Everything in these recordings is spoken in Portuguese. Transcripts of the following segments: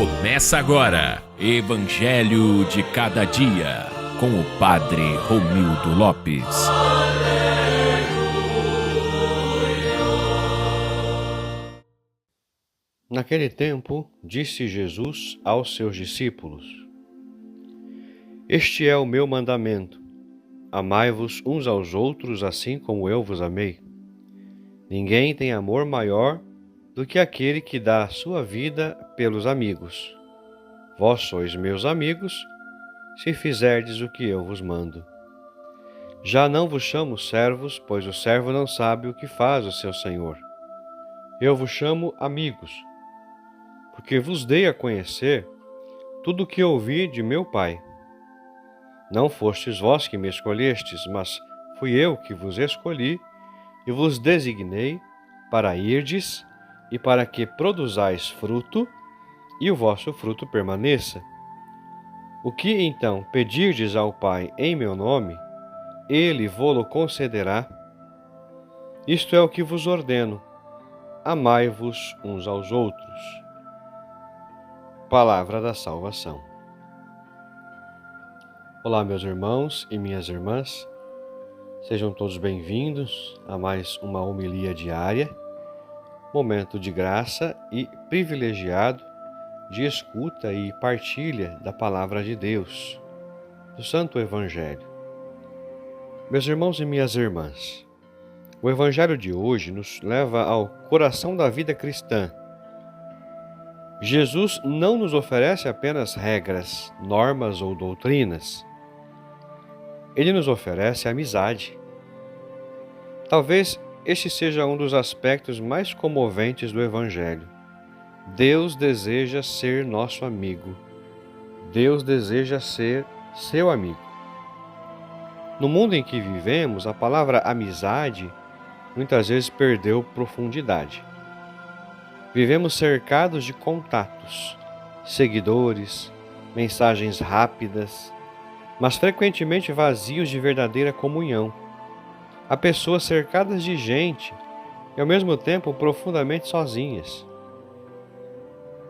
Começa agora, Evangelho de Cada Dia, com o Padre Romildo Lopes. Naquele tempo, disse Jesus aos seus discípulos: Este é o meu mandamento: amai-vos uns aos outros assim como eu vos amei. Ninguém tem amor maior do que aquele que dá a sua vida pelos amigos. Vós sois meus amigos, se fizerdes o que eu vos mando. Já não vos chamo servos, pois o servo não sabe o que faz o seu senhor. Eu vos chamo amigos, porque vos dei a conhecer tudo o que ouvi de meu Pai. Não fostes vós que me escolhestes, mas fui eu que vos escolhi e vos designei para irdes e para que produzais fruto, e o vosso fruto permaneça. O que então pedirdes ao Pai em meu nome, Ele vô-lo concederá. Isto é o que vos ordeno: amai-vos uns aos outros. Palavra da salvação. Olá, meus irmãos e minhas irmãs. Sejam todos bem-vindos a mais uma homilia diária, momento de graça e privilegiado de escuta e partilha da Palavra de Deus, do Santo Evangelho. Meus irmãos e minhas irmãs, o Evangelho de hoje nos leva ao coração da vida cristã. Jesus não nos oferece apenas regras, normas ou doutrinas. Ele nos oferece amizade. Talvez este seja um dos aspectos mais comoventes do Evangelho. Deus deseja ser nosso amigo. Deus deseja ser seu amigo. No mundo em que vivemos, a palavra amizade muitas vezes perdeu profundidade. Vivemos cercados de contatos, seguidores, mensagens rápidas, mas frequentemente vazios de verdadeira comunhão. Há pessoas cercadas de gente e ao mesmo tempo profundamente sozinhas.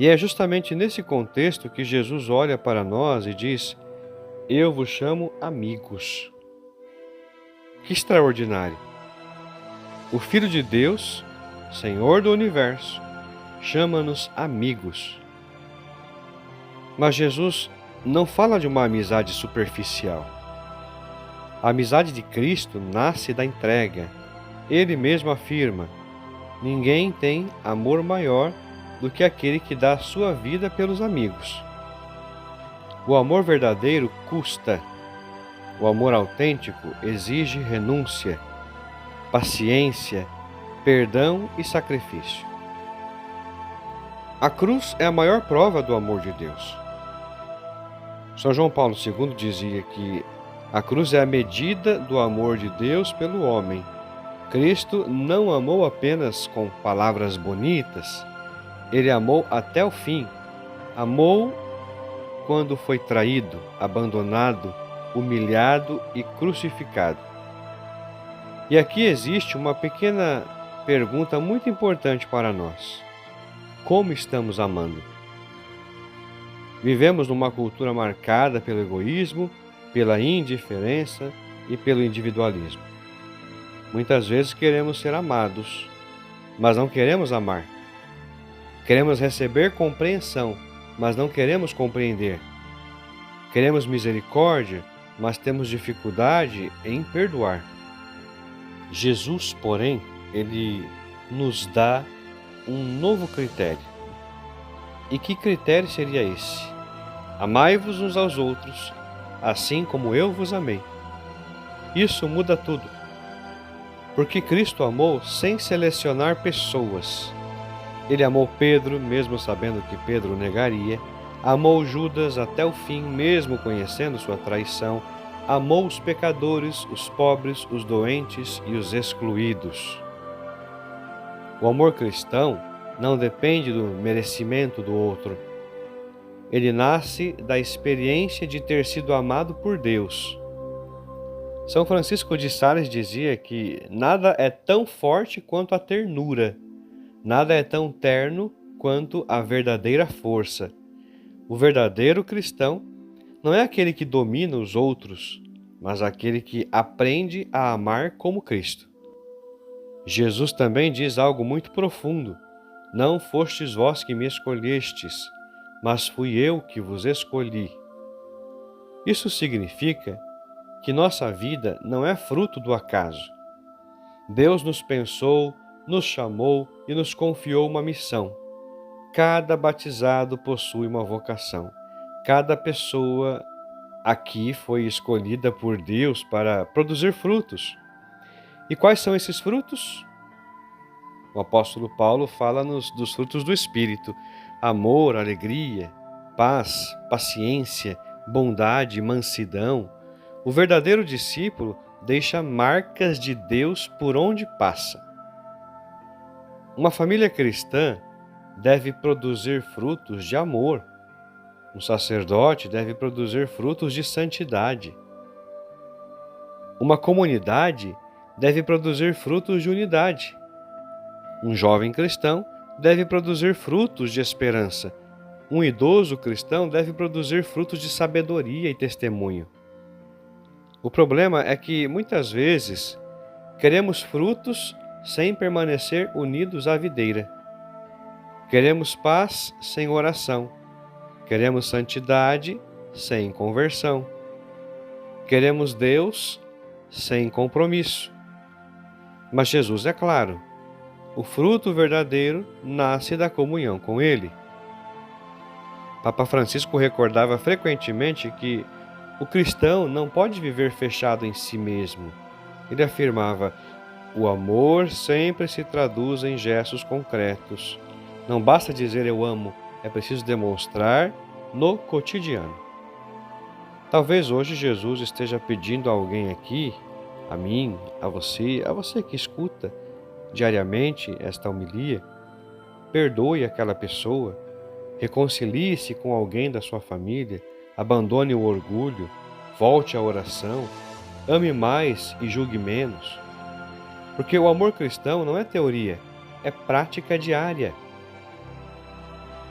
E é justamente nesse contexto que Jesus olha para nós e diz: Eu vos chamo amigos. Que extraordinário! O Filho de Deus, Senhor do Universo, chama-nos amigos. Mas Jesus não fala de uma amizade superficial. A amizade de Cristo nasce da entrega. Ele mesmo afirma: ninguém tem amor maior do que aquele que dá a sua vida pelos amigos. O amor verdadeiro custa. O amor autêntico exige renúncia, paciência, perdão e sacrifício. A cruz é a maior prova do amor de Deus. São João Paulo II dizia que a cruz é a medida do amor de Deus pelo homem. Cristo não amou apenas com palavras bonitas, ele amou até o fim. Amou quando foi traído, abandonado, humilhado e crucificado. E aqui existe uma pequena pergunta muito importante para nós: como estamos amando? Vivemos numa cultura marcada pelo egoísmo, pela indiferença e pelo individualismo. Muitas vezes queremos ser amados, mas não queremos amar. Queremos receber compreensão, mas não queremos compreender. Queremos misericórdia, mas temos dificuldade em perdoar. Jesus, porém, ele nos dá um novo critério. E que critério seria esse? Amai-vos uns aos outros, assim como eu vos amei. Isso muda tudo. Porque Cristo amou sem selecionar pessoas. Ele amou Pedro, mesmo sabendo que Pedro o negaria. Amou Judas até o fim, mesmo conhecendo sua traição. Amou os pecadores, os pobres, os doentes e os excluídos. O amor cristão não depende do merecimento do outro. Ele nasce da experiência de ter sido amado por Deus. São Francisco de Sales dizia que nada é tão forte quanto a ternura, nada é tão terno quanto a verdadeira força, O verdadeiro cristão não é aquele que domina os outros, mas aquele que aprende a amar como Cristo. Jesus também diz algo muito profundo: não fostes vós que me escolhestes, mas fui eu que vos escolhi. Isso significa que nossa vida não é fruto do acaso. Deus nos pensou, nos chamou e nos confiou uma missão. Cada batizado possui uma vocação. Cada pessoa aqui foi escolhida por Deus para produzir frutos. E quais são esses frutos? O apóstolo Paulo fala-nos dos frutos do Espírito: amor, alegria, paz, paciência, bondade, mansidão. O verdadeiro discípulo deixa marcas de Deus por onde passa. Uma família cristã deve produzir frutos de amor. Um sacerdote deve produzir frutos de santidade. Uma comunidade deve produzir frutos de unidade. Um jovem cristão deve produzir frutos de esperança. Um idoso cristão deve produzir frutos de sabedoria e testemunho. O problema é que, muitas vezes, queremos frutos sem permanecer unidos à videira. Queremos paz sem oração. Queremos santidade sem conversão. Queremos Deus sem compromisso. Mas Jesus é claro: o fruto verdadeiro nasce da comunhão com Ele. Papa Francisco recordava frequentemente que o cristão não pode viver fechado em si mesmo. Ele afirmava: o amor sempre se traduz em gestos concretos. Não basta dizer eu amo, é preciso demonstrar no cotidiano. Talvez hoje Jesus esteja pedindo a alguém aqui, a mim, a você que escuta diariamente esta homilia: perdoe aquela pessoa, reconcilie-se com alguém da sua família, abandone o orgulho, volte à oração, ame mais e julgue menos. Porque o amor cristão não é teoria, é prática diária.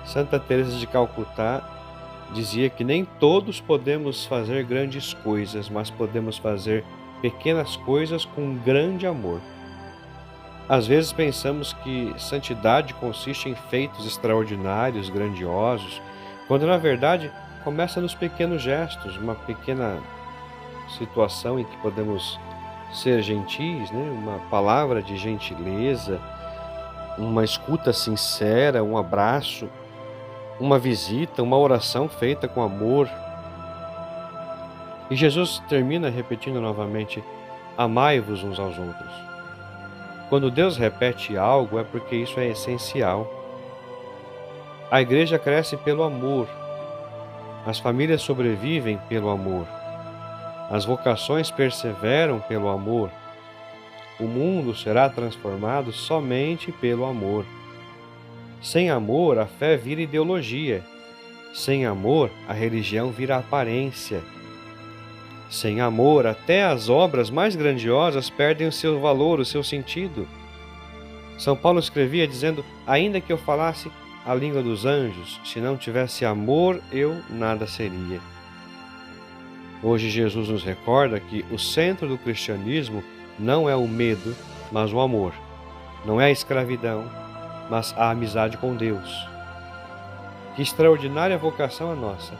Santa Teresa de Calcutá dizia que nem todos podemos fazer grandes coisas, mas podemos fazer pequenas coisas com grande amor. Às vezes pensamos que santidade consiste em feitos extraordinários, grandiosos, quando na verdade começa nos pequenos gestos, uma pequena situação em que podemos ser gentis, Uma palavra de gentileza, uma escuta sincera, um abraço, uma visita, uma oração feita com amor. E Jesus termina repetindo novamente: amai-vos uns aos outros. Quando Deus repete algo, é porque isso é essencial. A igreja cresce pelo amor. As famílias sobrevivem pelo amor. As vocações perseveram pelo amor. O mundo será transformado somente pelo amor. Sem amor, a fé vira ideologia. Sem amor, a religião vira aparência. Sem amor, até as obras mais grandiosas perdem o seu valor, o seu sentido. São Paulo escrevia dizendo: ainda que eu falasse a língua dos anjos, se não tivesse amor, eu nada seria. Hoje Jesus nos recorda que o centro do cristianismo não é o medo, mas o amor. Não é a escravidão, mas a amizade com Deus. Que extraordinária vocação a nossa,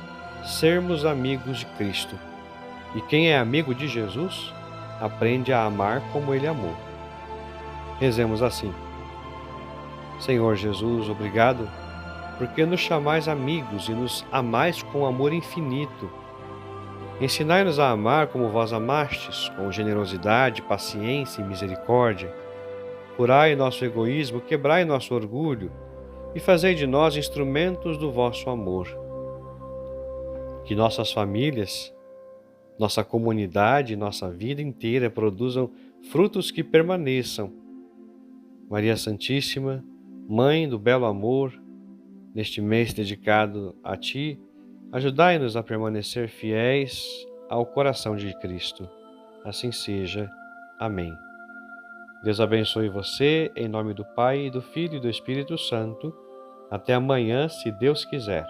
sermos amigos de Cristo. E quem é amigo de Jesus, aprende a amar como Ele amou. Rezemos assim: Senhor Jesus, obrigado, porque nos chamais amigos e nos amais com amor infinito. Ensinai-nos a amar como vós amastes, com generosidade, paciência e misericórdia. Curai nosso egoísmo, quebrai nosso orgulho e fazei de nós instrumentos do vosso amor. Que nossas famílias, nossa comunidade, nossa vida inteira produzam frutos que permaneçam. Maria Santíssima, Mãe do belo amor, neste mês dedicado a Ti, ajudai-nos a permanecer fiéis ao coração de Cristo. Assim seja. Amém. Deus abençoe você, em nome do Pai, do Filho e do Espírito Santo. Até amanhã, se Deus quiser.